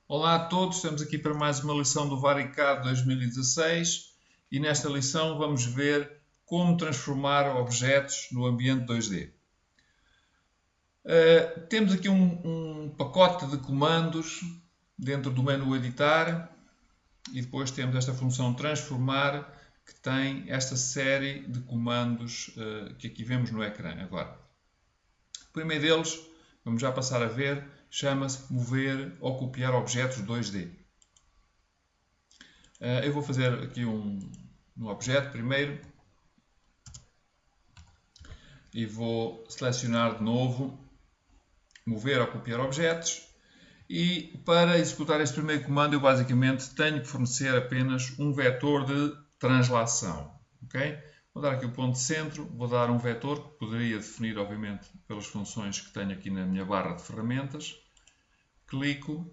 Olá a todos, estamos aqui para mais uma lição do Varicad 2016 e nesta lição vamos ver como transformar objetos no ambiente 2D. Temos aqui um pacote de comandos dentro do menu editar e depois temos esta função transformar que tem esta série de comandos que aqui vemos no ecrã agora. O primeiro deles, vamos já passar a ver, chama-se mover ou copiar objetos 2D. Eu vou fazer aqui um objeto primeiro e vou selecionar de novo, mover ou copiar objetos. E para executar este primeiro comando eu basicamente tenho que fornecer apenas um vetor de translação. Okay? Vou dar aqui o ponto de centro, vou dar um vetor que poderia definir obviamente pelas funções que tenho aqui na minha barra de ferramentas. Clico.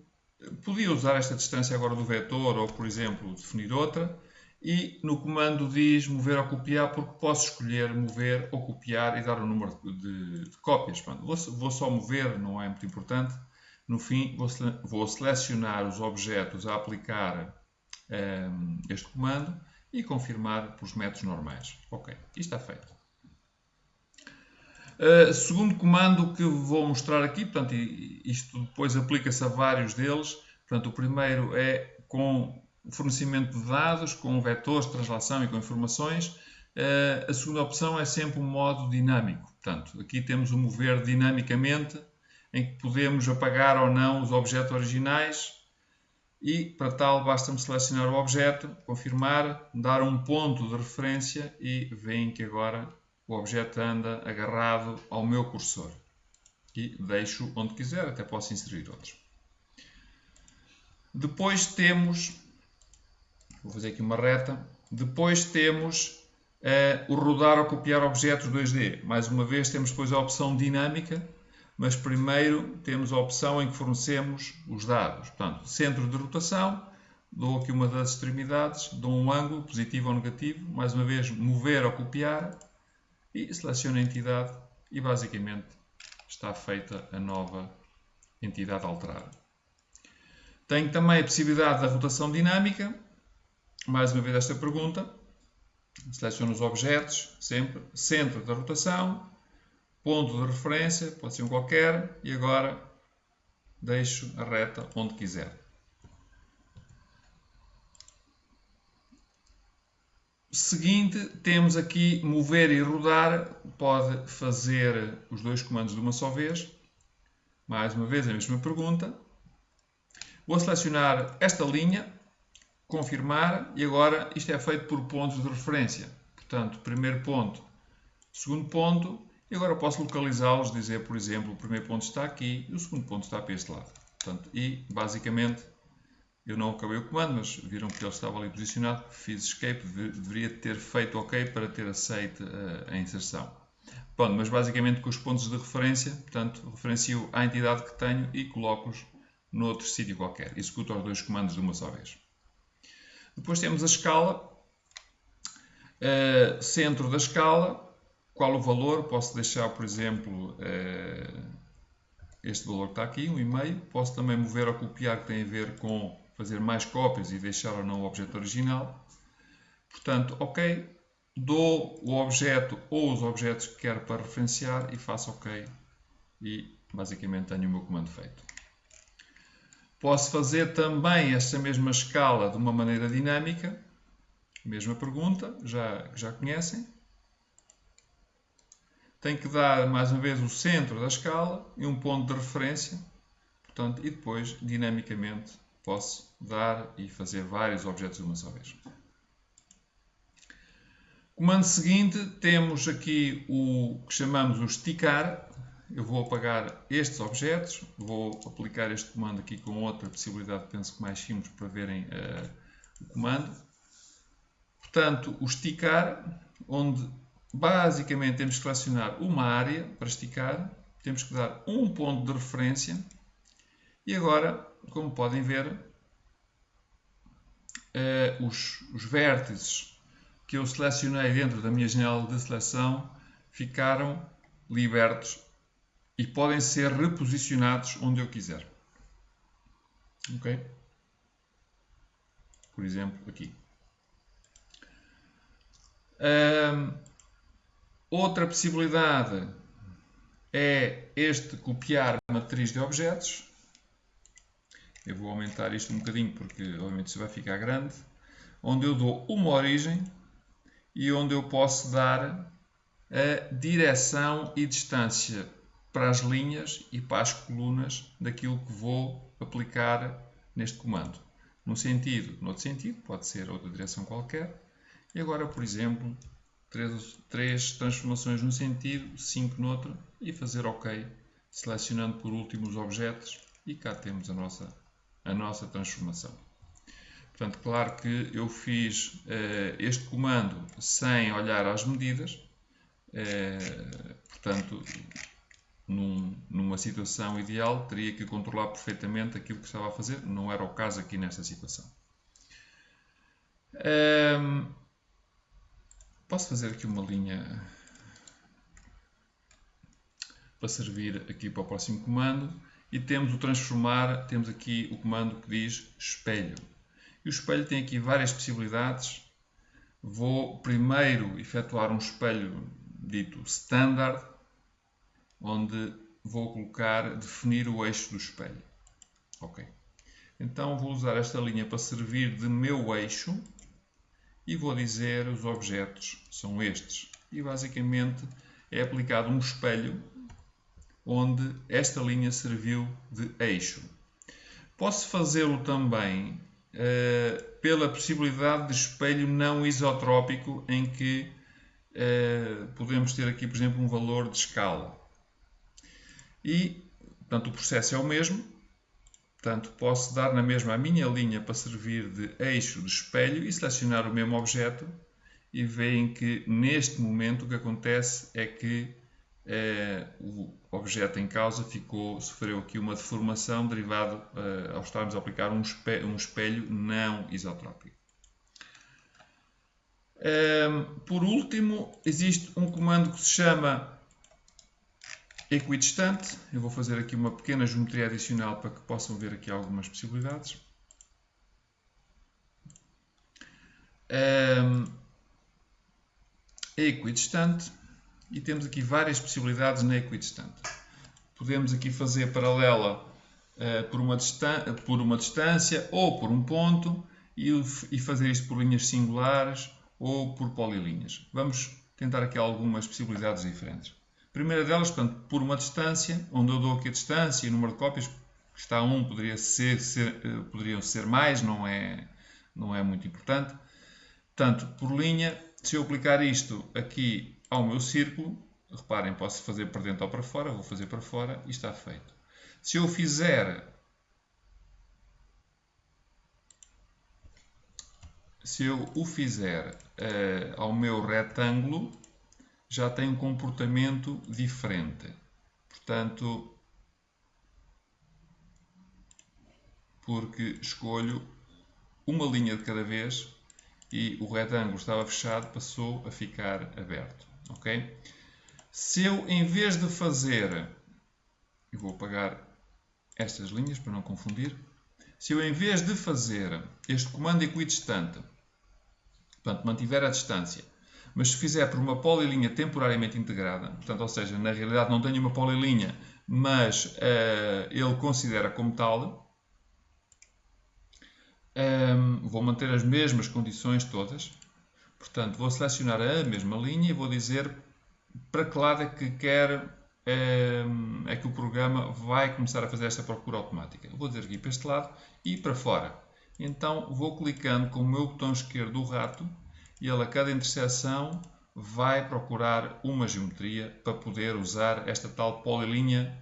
Podia usar esta distância agora do vetor ou, por exemplo, definir outra. E no comando diz mover ou copiar porque posso escolher mover ou copiar e dar o número de cópias. Vou só mover, não é muito importante. No fim, vou selecionar os objetos a aplicar este comando e confirmar pelos métodos normais. Ok, isto está feito. Segundo comando que vou mostrar aqui, portanto, isto depois aplica-se a vários deles. Portanto, o primeiro é com o fornecimento de dados, com vetores, translação e com informações. A segunda opção é sempre um modo dinâmico. Portanto, aqui temos o mover dinamicamente, em que podemos apagar ou não os objetos originais. E, para tal, basta-me selecionar o objeto, confirmar, dar um ponto de referência e veem que agora o objeto anda agarrado ao meu cursor. E deixo onde quiser, até posso inserir outros. Depois temos, vou fazer aqui uma reta, depois temos o rodar ou copiar objetos 2D. Mais uma vez temos depois a opção dinâmica, mas primeiro temos a opção em que fornecemos os dados. Portanto, centro de rotação, dou aqui uma das extremidades, dou um ângulo, positivo ou negativo, mais uma vez mover ou copiar, e seleciono a entidade e basicamente está feita a nova entidade alterada. Tenho também a possibilidade da rotação dinâmica, mais uma vez esta pergunta, seleciono os objetos, sempre, centro da rotação, ponto de referência, pode ser um qualquer, e agora deixo a reta onde quiser. Seguinte, temos aqui mover e rodar, pode fazer os dois comandos de uma só vez. Mais uma vez a mesma pergunta. Vou selecionar esta linha, confirmar, e agora isto é feito por pontos de referência. Portanto, primeiro ponto, segundo ponto, e agora posso localizá-los, dizer, por exemplo, o primeiro ponto está aqui e o segundo ponto está para este lado. Portanto, e basicamente eu não acabei o comando, mas viram que ele estava ali posicionado, fiz escape, deveria ter feito OK para ter aceito a inserção. Bom, mas basicamente com os pontos de referência, portanto, referencio a entidade que tenho e coloco-os noutro sítio qualquer. Executo os dois comandos de uma só vez. Depois temos a escala, centro da escala, qual o valor, posso deixar, por exemplo, este valor que está aqui, 1,5. Posso também mover ou copiar, que tem a ver com fazer mais cópias e deixar ou não o objeto original. Portanto, OK, dou o objeto ou os objetos que quero para referenciar e faço OK. E basicamente tenho o meu comando feito. Posso fazer também esta mesma escala de uma maneira dinâmica. Mesma pergunta, já conhecem. Tenho que dar mais uma vez o centro da escala e um ponto de referência. Portanto, e depois, dinamicamente, posso dar e fazer vários objetos de uma só vez. Comando seguinte, temos aqui o que chamamos o esticar. Eu vou apagar estes objetos, vou aplicar este comando aqui com outra possibilidade, penso que mais simples, para verem o comando. Portanto, o esticar, onde basicamente temos que selecionar uma área para esticar, temos que dar um ponto de referência e agora, como podem ver, os vértices que eu selecionei dentro da minha janela de seleção ficaram libertos e podem ser reposicionados onde eu quiser. Ok? Por exemplo, aqui. Outra possibilidade é este copiar matriz de objetos. Eu vou aumentar isto um bocadinho porque obviamente isso vai ficar grande. Onde eu dou uma origem e onde eu posso dar a direção e distância para as linhas e para as colunas daquilo que vou aplicar neste comando. Num sentido, noutro sentido, pode ser outra direção qualquer. E agora, por exemplo, 3 transformações num sentido, 5 noutro e fazer OK, selecionando por último os objetos e cá temos a nossa transformação. Portanto, claro que eu fiz este comando sem olhar às medidas, portanto, numa situação ideal teria que controlar perfeitamente aquilo que estava a fazer, não era o caso aqui nesta situação. Posso fazer aqui uma linha para servir aqui para o próximo comando e temos o transformar, temos aqui o comando que diz espelho. E o espelho tem aqui várias possibilidades. Vou primeiro efetuar um espelho dito standard, onde vou definir o eixo do espelho. Ok. Então vou usar esta linha para servir de meu eixo e vou dizer os objetos são estes. E basicamente é aplicado um espelho onde esta linha serviu de eixo. Posso fazê-lo também pela possibilidade de espelho não isotrópico, em que podemos ter aqui, por exemplo, um valor de escala. E, portanto, o processo é o mesmo. Portanto, posso dar na mesma a minha linha para servir de eixo de espelho e selecionar o mesmo objeto. E veem que, neste momento, o que acontece é que o objeto em causa sofreu aqui uma deformação derivada ao estarmos a aplicar um espelho não isotrópico. Por último, existe um comando que se chama equidistante. Eu vou fazer aqui uma pequena geometria adicional para que possam ver aqui algumas possibilidades. Equidistante. E temos aqui várias possibilidades na equidistante. Podemos aqui fazer paralela por uma distância ou por um ponto e fazer isto por linhas singulares ou por polilinhas. Vamos tentar aqui algumas possibilidades diferentes. A primeira delas, portanto, por uma distância, onde eu dou aqui a distância e o número de cópias, que está 1, poderiam ser mais, não é muito importante. Portanto, por linha, se eu aplicar isto aqui ao meu círculo, reparem, posso fazer para dentro ou para fora, vou fazer para fora e está feito. Se eu fizer o fizer ao meu retângulo, já tem um comportamento diferente. Portanto, porque escolho uma linha de cada vez e o retângulo estava fechado, passou a ficar aberto. Ok? Se eu, em vez de fazer, eu vou apagar estas linhas para não confundir. Se eu, em vez de fazer este comando equidistante, portanto, mantiver a distância, mas se fizer por uma polilinha temporariamente integrada, portanto, ou seja, na realidade não tenho uma polilinha, mas ele considera como tal, vou manter as mesmas condições todas. Portanto, vou selecionar a mesma linha e vou dizer para que lado é que quer é que o programa vai começar a fazer esta procura automática. Vou dizer aqui para este lado e para fora. Então, vou clicando com o meu botão esquerdo do rato e ele a cada interseção vai procurar uma geometria para poder usar esta tal polilinha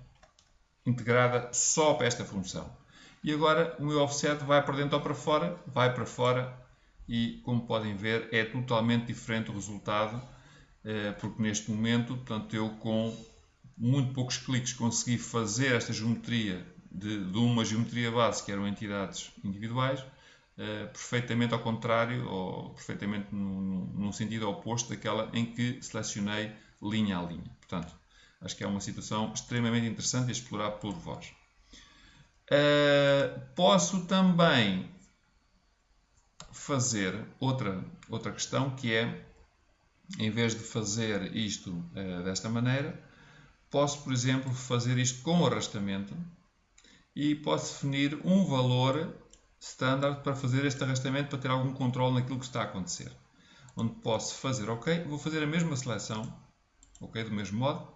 integrada só para esta função. E agora o meu offset vai para dentro ou para fora, vai para fora e, como podem ver, é totalmente diferente o resultado, porque neste momento, portanto, eu com muito poucos cliques consegui fazer esta geometria de uma geometria base que eram entidades individuais, perfeitamente ao contrário, ou perfeitamente num sentido oposto daquela em que selecionei linha a linha. Portanto, acho que é uma situação extremamente interessante a explorar por vós. Posso também fazer outra questão, que é, em vez de fazer isto desta maneira, posso, por exemplo, fazer isto com arrastamento e posso definir um valor standard para fazer este arrastamento, para ter algum controle naquilo que está a acontecer. Onde posso fazer OK, vou fazer a mesma seleção, OK, do mesmo modo.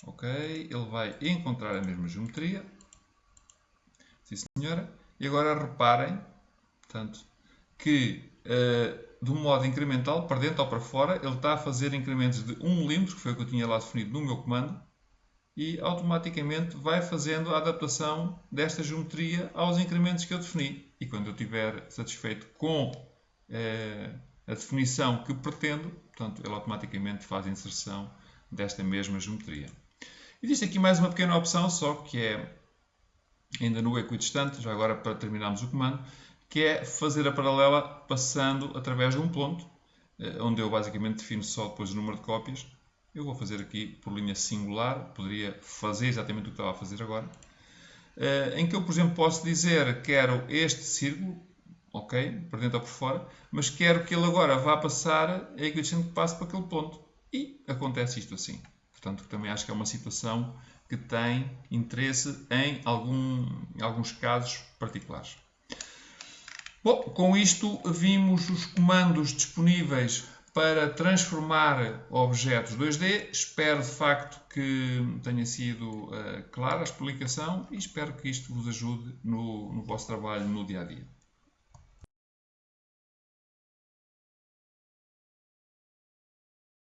OK, ele vai encontrar a mesma geometria. Sim, senhora. E agora reparem, portanto, que do modo incremental, para dentro ou para fora, ele está a fazer incrementos de 1 mm, que foi o que eu tinha lá definido no meu comando, e automaticamente vai fazendo a adaptação desta geometria aos incrementos que eu defini. E quando eu estiver satisfeito com a definição que pretendo, portanto, ele automaticamente faz a inserção desta mesma geometria. Existe aqui mais uma pequena opção, só que é ainda no equidistante, já agora para terminarmos o comando, que é fazer a paralela passando através de um ponto, onde eu basicamente defino só depois o número de cópias. Eu vou fazer aqui por linha singular, poderia fazer exatamente o que estava a fazer agora, em que eu, por exemplo, posso dizer que quero este círculo, ok, por dentro ou por fora, mas quero que ele agora vá passar a equidistante que passe para aquele ponto. E acontece isto assim. Portanto, também acho que é uma situação que tem interesse em alguns casos particulares. Bom, com isto vimos os comandos disponíveis para transformar objetos 2D. Espero de facto que tenha sido clara a explicação e espero que isto vos ajude no vosso trabalho no dia a dia.